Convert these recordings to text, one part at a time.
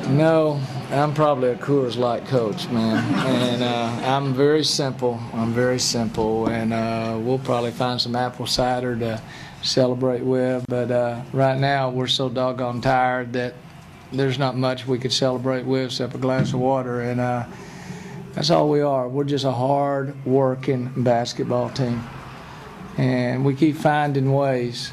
No, I'm probably a Coors Light coach, man. And I'm very simple. And we'll probably find some apple cider to celebrate with. But right now, we're so doggone tired that there's not much we could celebrate with except a glass of water. And that's all we are. We're just a hard-working basketball team. And we keep finding ways.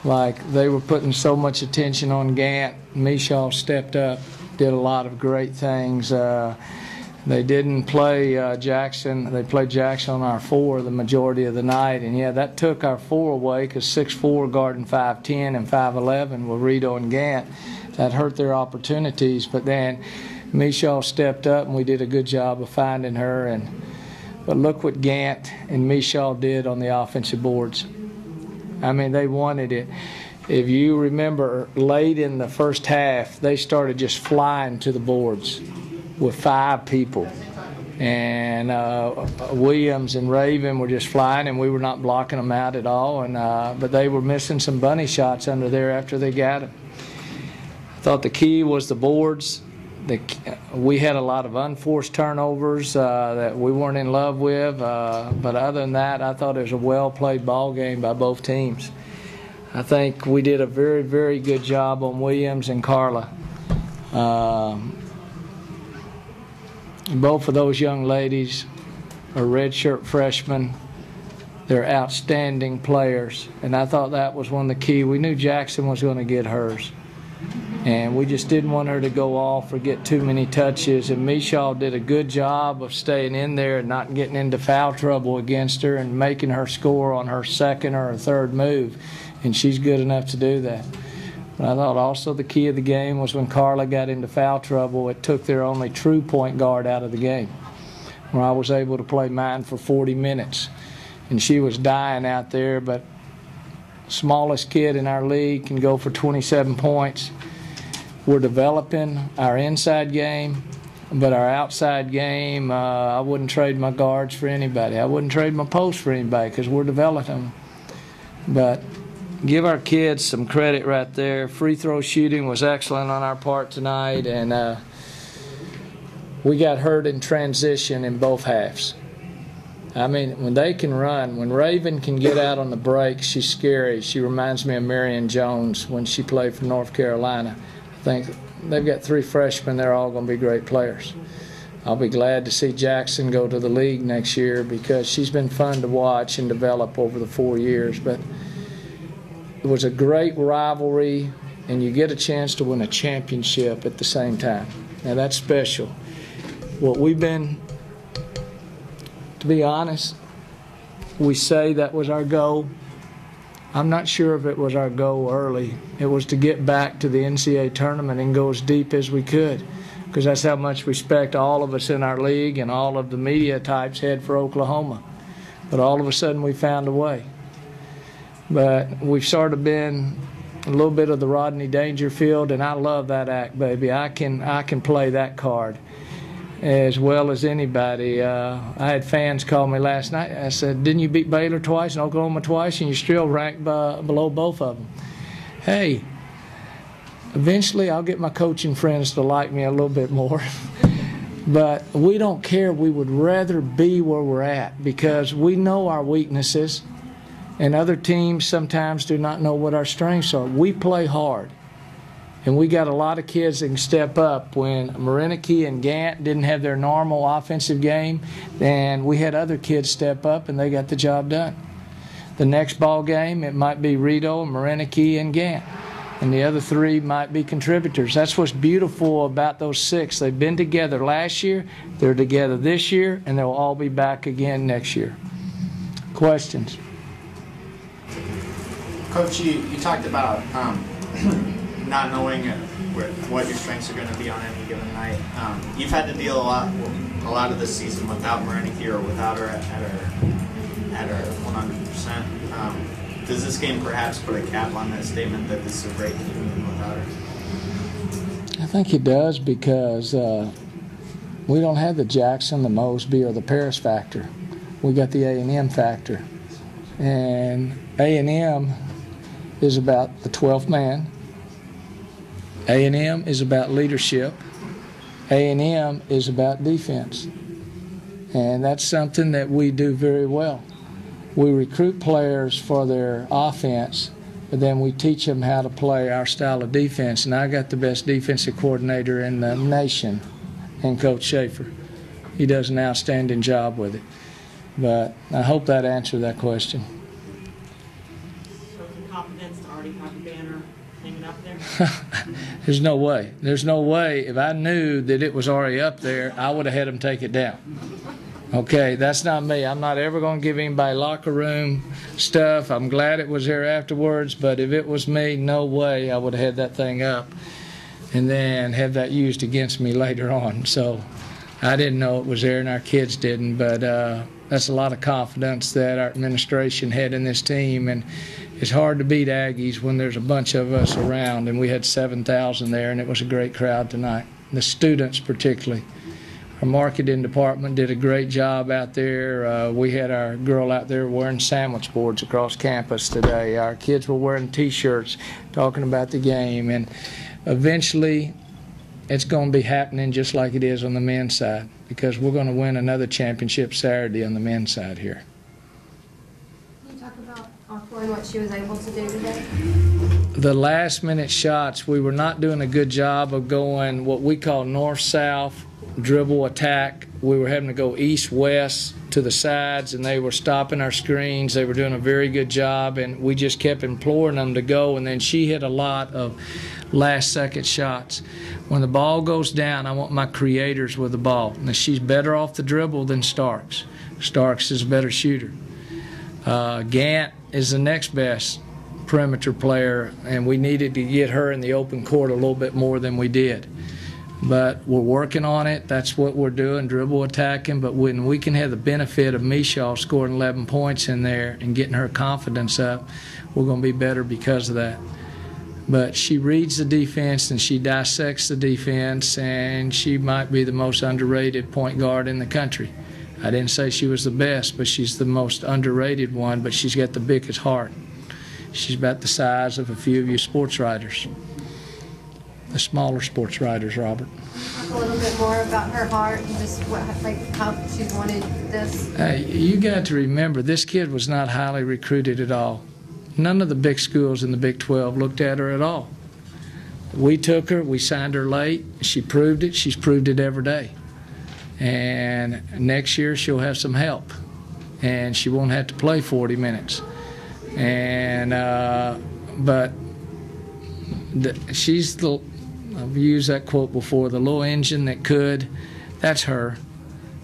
Like, they were putting so much attention on Gant. Mishaw stepped up, did a lot of great things. They didn't play Jackson. They played Jackson on our 4 the majority of the night. And, yeah, that took our 4 away because 6'4" guarding 5'10" and 5'11" with Rito and Gant. That hurt their opportunities. But then Mishaw stepped up, and we did a good job of finding her. But look what Gant and Mishaw did on the offensive boards. I mean, they wanted it. If you remember, late in the first half, they started just flying to the boards with 5 people. And Williams and Raven were just flying, and we were not blocking them out at all. But they were missing some bunny shots under there after they got them. I thought the key was the boards. We had a lot of unforced turnovers that we weren't in love with, but other than that, I thought it was a well-played ball game by both teams. I think we did a very, very good job on Williams and Carla. Both of those young ladies are redshirt freshmen. They're outstanding players, and I thought that was one of the key. We knew Jackson was going to get hers. And we just didn't want her to go off or get too many touches. And Mishaw did a good job of staying in there and not getting into foul trouble against her and making her score on her second or her third move. And she's good enough to do that. But I thought also the key of the game was when Carla got into foul trouble, it took their only true point guard out of the game, where I was able to play mine for 40 minutes. And she was dying out there, but smallest kid in our league can go for 27 points. We're developing our inside game, but our outside game, I wouldn't trade my guards for anybody. I wouldn't trade my posts for anybody because we're developing them. But give our kids some credit right there. Free throw shooting was excellent on our part tonight, and we got hurt in transition in both halves. I mean, when they can run, when Raven can get out on the break, she's scary. She reminds me of Marion Jones when she played for North Carolina. I think they've got 3 freshmen. They're all going to be great players. I'll be glad to see Jackson go to the league next year because she's been fun to watch and develop over the 4 years. But it was a great rivalry, and you get a chance to win a championship at the same time. Now, that's special. What we've been, to be honest, we say that was our goal. I'm not sure if it was our goal early. It was to get back to the NCAA tournament and go as deep as we could, because that's how much respect all of us in our league and all of the media types had for Oklahoma. But all of a sudden we found a way. But we've sort of been a little bit of the Rodney Dangerfield, and I love that act, baby. I can play that card as well as anybody. I had fans call me last night. I said, didn't you beat Baylor twice and Oklahoma twice, and you're still ranked below both of them? Hey, eventually I'll get my coaching friends to like me a little bit more. But we don't care. We would rather be where we're at because we know our weaknesses, and other teams sometimes do not know what our strengths are. We play hard. And we got a lot of kids that can step up. When Mariniki and Gant didn't have their normal offensive game, then we had other kids step up, and they got the job done. The next ball game, it might be Rito, Mariniki, and Gant. And the other 3 might be contributors. That's what's beautiful about those 6. They've been together last year, they're together this year, and they'll all be back again next year. Questions? Coach, you talked about not knowing what your strengths are going to be on any given night. You've had to deal a lot of this season without Mariniki or without her at her 100%. Does this game perhaps put a cap on that statement that this is a great team without her? I think it does because we don't have the Jackson, the Mosby, or the Paris factor. We got the A&M factor. And A&M is about the 12th man. A&M is about leadership. A&M is about defense. And that's something that we do very well. We recruit players for their offense, but then we teach them how to play our style of defense. And I got the best defensive coordinator in the nation, and Coach Schaefer. He does an outstanding job with it. But I hope that answered that question. So the confidence to already have a banner hanging up there? There's no way. There's no way. If I knew that it was already up there, I would have had them take it down. Okay, that's not me. I'm not ever going to give anybody locker room stuff. I'm glad it was there afterwards, but if it was me, no way I would have had that thing up and then have that used against me later on. So I didn't know it was there, and our kids didn't, but that's a lot of confidence that our administration had in this team, and it's hard to beat Aggies when there's a bunch of us around, and we had 7,000 there, and it was a great crowd tonight. The students particularly. Our marketing department did a great job out there. We had our girl out there wearing sandwich boards across campus today. Our kids were wearing T-shirts talking about the game, and eventually it's going to be happening just like it is on the men's side, because we're going to win another championship Saturday on the men's side here. Can you talk about Aqua and what she was able to do today? The last-minute shots, we were not doing a good job of going what we call north-south, dribble attack. We were having to go east-west to the sides, and they were stopping our screens. They were doing a very good job, and we just kept imploring them to go, and then she hit a lot of last-second shots. When the ball goes down, I want my creators with the ball. Now, she's better off the dribble than Starks. Starks is a better shooter. Gant is the next best perimeter player, and we needed to get her in the open court a little bit more than we did. But we're working on it. That's what we're doing, dribble attacking. But when we can have the benefit of Mishaw scoring 11 points in there and getting her confidence up, we're going to be better because of that. But she reads the defense and she dissects the defense, and she might be the most underrated point guard in the country. I didn't say she was the best, but she's the most underrated one, but she's got the biggest heart. She's about the size of a few of you sports writers. The smaller sports writers, Robert. Talk a little bit more about her heart and just what, like, how she wanted this. Hey, you got to remember, this kid was not highly recruited at all. None of the big schools in the Big 12 looked at her at all. We took her, we signed her late. She proved it. She's proved it every day. And next year she'll have some help, and she won't have to play 40 minutes. And but she's the, I've used that quote before, the little engine that could. That's her.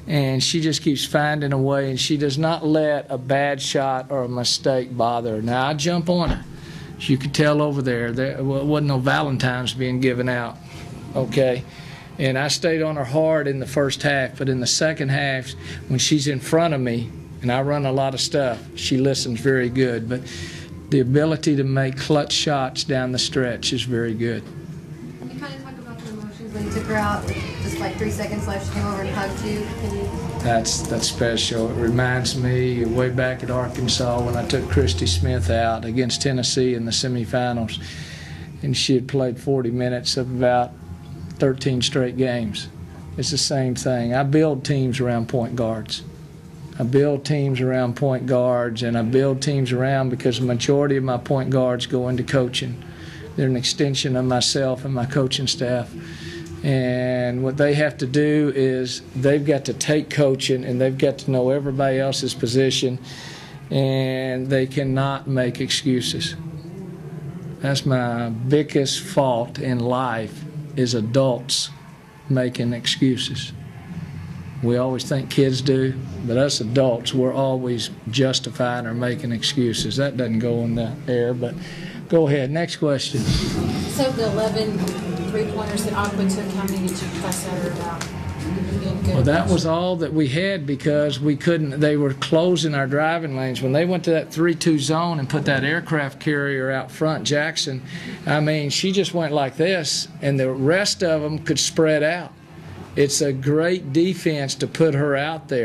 And she just keeps finding a way, and she does not let a bad shot or a mistake bother her. Now, I jump on her. As you could tell over there, there wasn't no Valentine's being given out, okay? And I stayed on her hard in the first half, but in the second half, when she's in front of me, and I run a lot of stuff, she listens very good. But the ability to make clutch shots down the stretch is very good. Can you kind of talk about the emotions when you took her out with just like 3 seconds left? She came over and hugged you. Can you? That's special. It reminds me way back at Arkansas when I took Christy Smith out against Tennessee in the semifinals, and she had played 40 minutes of about 13 straight games. It's the same thing. I build teams around point guards. I build teams around point guards, and I build teams around because the majority of my point guards go into coaching. They're an extension of myself and my coaching staff. And what they have to do is they've got to take coaching, and they've got to know everybody else's position, and they cannot make excuses. That's my biggest fault in life, is adults making excuses. We always think kids do, but us adults, we're always justifying or making excuses. That doesn't go in the air, but go ahead. Next question. So the 11 three-pointers that Aqua took, how many did you fuss at her about being good? Well, that was all that we had because we couldn't. They were closing our driving lanes. When they went to that 3-2 zone and put that aircraft carrier out front, Jackson, I mean, she just went like this, and the rest of them could spread out. It's a great defense to put her out there.